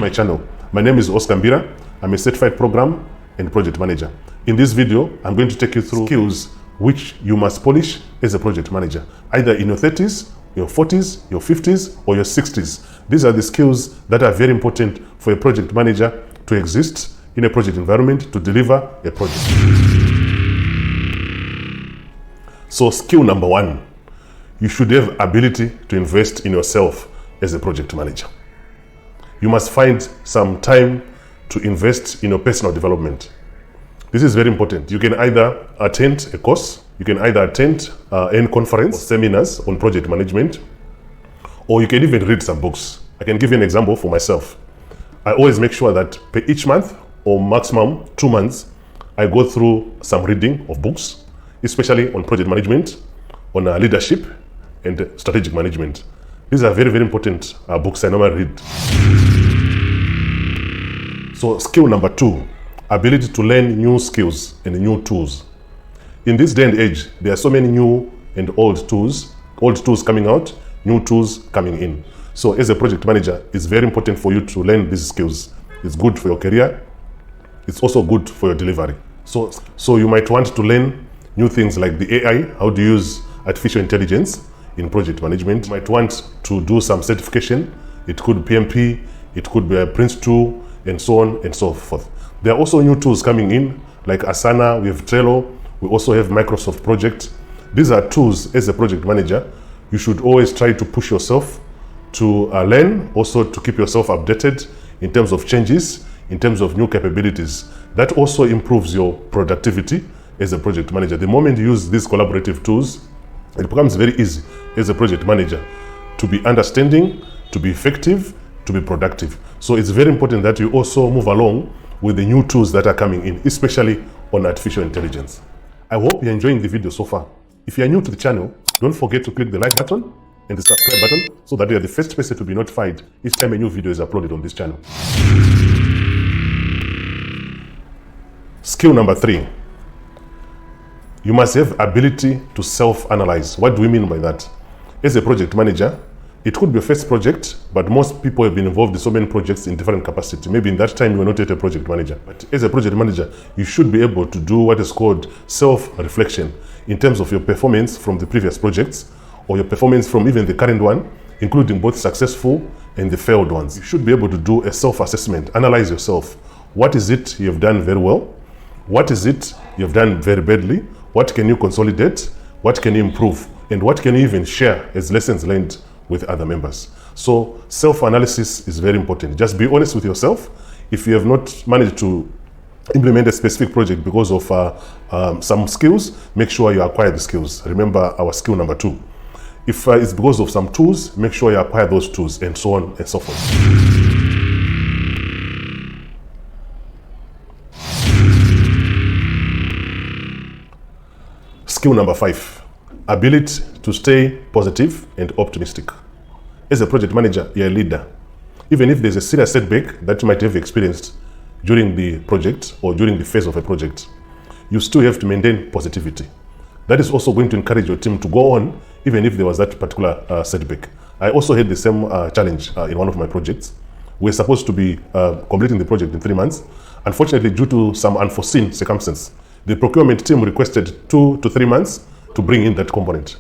my channel. My name is Oscar Mbira. I'm a certified program and project manager. In this video, I'm going to take you through skills which you must polish as a project manager, either in your 30s, your 40s, your 50s, or your 60s. These are the skills that are very important for a project manager to exist in a project environment to deliver a project. So skill number one, you should have ability to invest in yourself as a project manager. You must find some time to invest in your personal development. This is very important. You can either attend a course, you can either attend any conference or seminars on project management, or you can even read some books. I can give you an example for myself. I always make sure that per each month or maximum 2 months, I go through some reading of books, especially on project management, on leadership and strategic management. These are very, very important books I normally read. So skill number two, ability to learn new skills and new tools. In this day and age, there are so many new and old tools coming out, new tools coming in. So as a project manager, it's very important for you to learn these skills. It's good for your career. It's also good for your delivery. So you might want to learn new things like the AI, how to use artificial intelligence in project management. You might want to do some certification. It could be PMP, it could be a Prince 2, and so on and so forth. There are also new tools coming in, like Asana, we have Trello, we also have Microsoft Project. These are tools as a project manager. You should always try to push yourself to learn, also to keep yourself updated in terms of changes, in terms of new capabilities. That also improves your productivity as a project manager. The moment you use these collaborative tools, it becomes very easy as a project manager to be understanding, to be effective, to be productive. So it's very important that you also move along with the new tools that are coming in, especially on artificial intelligence. I hope you're enjoying the video so far. If you're new to the channel, don't forget to click the like button and the subscribe button so that you're the first person to be notified each time a new video is uploaded on this channel. Skill number three, you must have ability to self-analyze. What do we mean by that? As a project manager, it could be a first project, but most people have been involved in so many projects in different capacity. Maybe in that time you were not yet a project manager. But as a project manager, you should be able to do what is called self-reflection in terms of your performance from the previous projects or your performance from even the current one, including both successful and the failed ones. You should be able to do a self-assessment, analyze yourself. What is it you have done very well? What is it you have done very badly? What can you consolidate? What can you improve? And what can you even share as lessons learned with other members? So self-analysis is very important. Just be honest with yourself. If you have not managed to implement a specific project because of some skills, make sure you acquire the skills. Remember our skill number two. If it's because of some tools, make sure you acquire those tools, and so on and so forth. Skill number five, ability to stay positive and optimistic. As a project manager, you're a leader. Even if there's a serious setback that you might have experienced during the project or during the phase of a project, you still have to maintain positivity. That is also going to encourage your team to go on, even if there was that particular setback. I also had the same challenge in one of my projects. We're supposed to be completing the project in 3 months. Unfortunately, due to some unforeseen circumstances, the procurement team requested 2 to 3 months to bring in that component.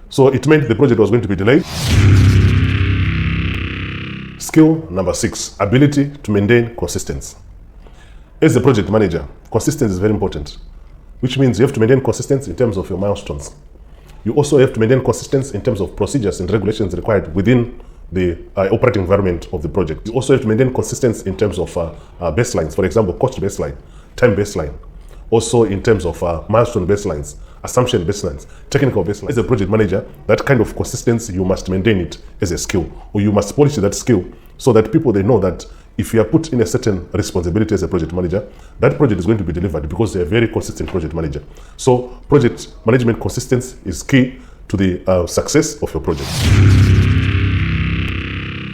So it meant the project was going to be delayed. Skill number six, ability to maintain consistency. As a project manager, consistency is very important, which means you have to maintain consistency in terms of your milestones. You also have to maintain consistency in terms of procedures and regulations required within the operating environment of the project. You also have to maintain consistency in terms of baselines, for example, cost baseline, time baseline. Also in terms of milestone baselines, assumption baselines, technical baselines. As a project manager, that kind of consistency, you must maintain it as a skill, or you must polish that skill so that people, they know that if you are put in a certain responsibility as a project manager, that project is going to be delivered because they're a very consistent project manager. So project management consistency is key to the success of your project.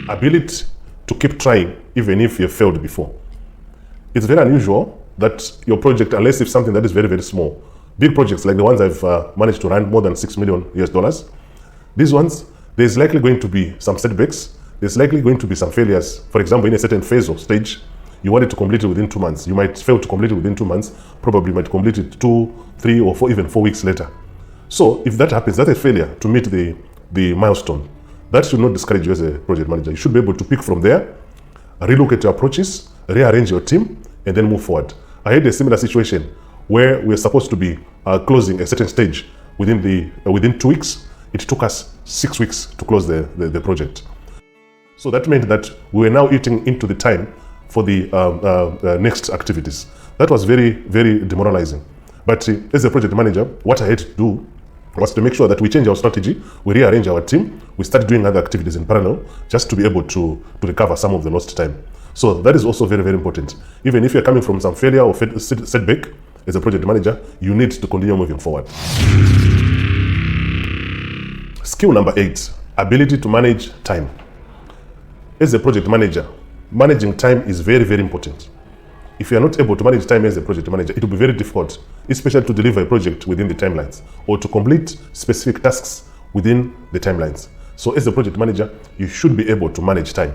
Ability to keep trying even if you have failed before. It's very unusual that your project, unless it's something that is very, very small. Big projects like the ones I've managed to run, more than $6 million US, these ones, there's likely going to be some setbacks. there's likely going to be some failures. For example, in a certain phase or stage, you wanted to complete it within 2 months. You might fail to complete it within 2 months, probably might complete it 2, 3, or 4, even 4 weeks later. So if that happens, that's a failure to meet the milestone. That should not discourage you as a project manager. You should be able to pick from there, relook at your approaches, rearrange your team, and then move forward. I had a similar situation where we were supposed to be closing a certain stage within 2 weeks. It took us 6 weeks to close the project. So that meant that we were now eating into the time for the next activities. That was very, very demoralizing. But as a project manager, what I had to do was to make sure that we change our strategy, we rearrange our team, we start doing other activities in parallel, just to be able to recover some of the lost time. So that is also very, very important. Even if you're coming from some failure or setback, as a project manager, you need to continue moving forward. Skill number 8, ability to manage time. As a project manager, managing time is very, very important. If you are not able to manage time as a project manager, it will be very difficult, especially to deliver a project within the timelines or to complete specific tasks within the timelines. So as a project manager, you should be able to manage time.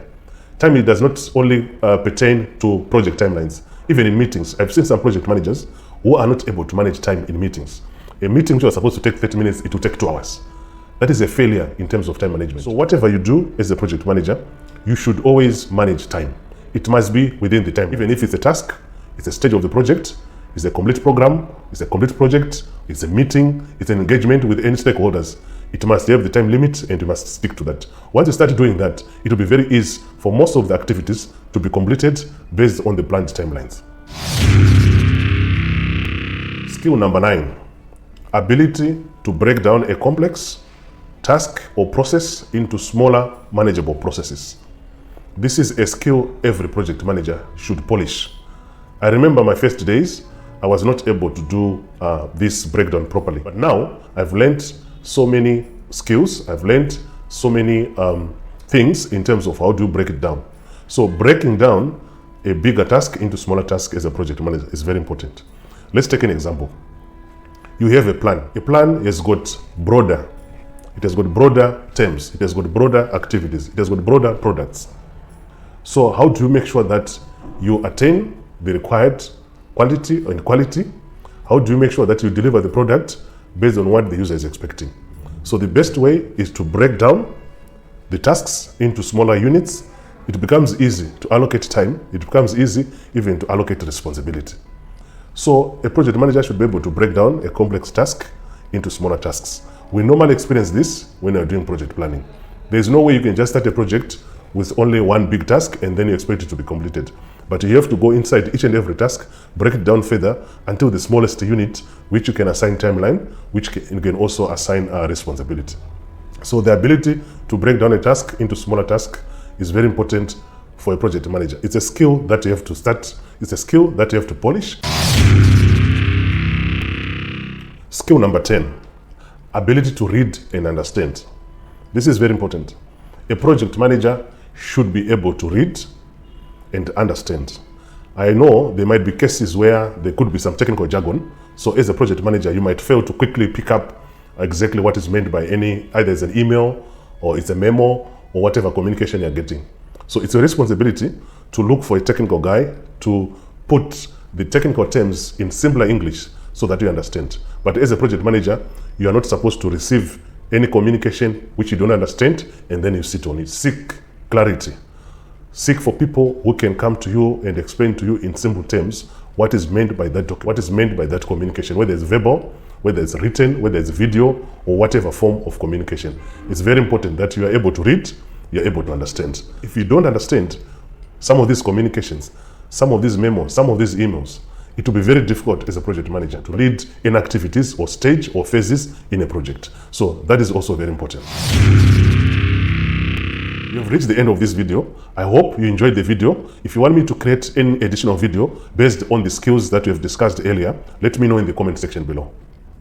Time does not only pertain to project timelines. Even in meetings, I've seen some project managers who are not able to manage time in meetings. A meeting which was supposed to take 30 minutes, it will take 2 hours. That is a failure in terms of time management. So whatever you do as a project manager, you should always manage time. It must be within the time. Even if it's a task, it's a stage of the project, it's a complete program, it's a complete project, it's a meeting, it's an engagement with any stakeholders. It must have the time limit and you must stick to that. Once you start doing that, it will be very easy for most of the activities to be completed based on the planned timelines. Skill number 9, ability to break down a complex task or process into smaller, manageable processes. This is a skill every project manager should polish. I remember my first days, I was not able to do this breakdown properly. But now I've learned so many skills, I've learned so many things in terms of how to break it down. So breaking down a bigger task into smaller tasks as a project manager is very important. Let's take an example. You have a plan. A plan has got broader. It has got broader terms. It has got broader activities. It has got broader products. So how do you make sure that you attain the required quantity and quality? How do you make sure that you deliver the product based on what the user is expecting? So the best way is to break down the tasks into smaller units. It becomes easy to allocate time. It becomes easy even to allocate responsibility. So a project manager should be able to break down a complex task into smaller tasks. We normally experience this when you're doing project planning. There's no way you can just start a project with only one big task and then you expect it to be completed. But you have to go inside each and every task, break it down further until the smallest unit, which you can assign timeline, which you can also assign responsibility. So the ability to break down a task into smaller tasks is very important for a project manager. It's a skill that you have to start. It's a skill that you have to polish. Skill number 10, ability to read and understand. This is very important. A project manager should be able to read and understand. I know there might be cases where there could be some technical jargon. So as a project manager, you might fail to quickly pick up exactly what is meant by either it's an email or it's a memo or whatever communication you're getting. So it's a responsibility to look for a technical guy to put the technical terms in simpler English so that you understand. But as a project manager, you are not supposed to receive any communication which you don't understand and then you sit on it. Seek clarity. Seek for people who can come to you and explain to you in simple terms what is meant by that document, what is meant by that communication, whether it's verbal, whether it's written, whether it's video, or whatever form of communication. It's very important that you are able to read, you're able to understand. If you don't understand some of these communications, some of these memos, some of these emails, it will be very difficult as a project manager to lead in activities or stage or phases in a project. So that is also very important. You've reached the end of this video. I hope you enjoyed the video. If you want me to create any additional video based on the skills that we have discussed earlier, let me know in the comment section below.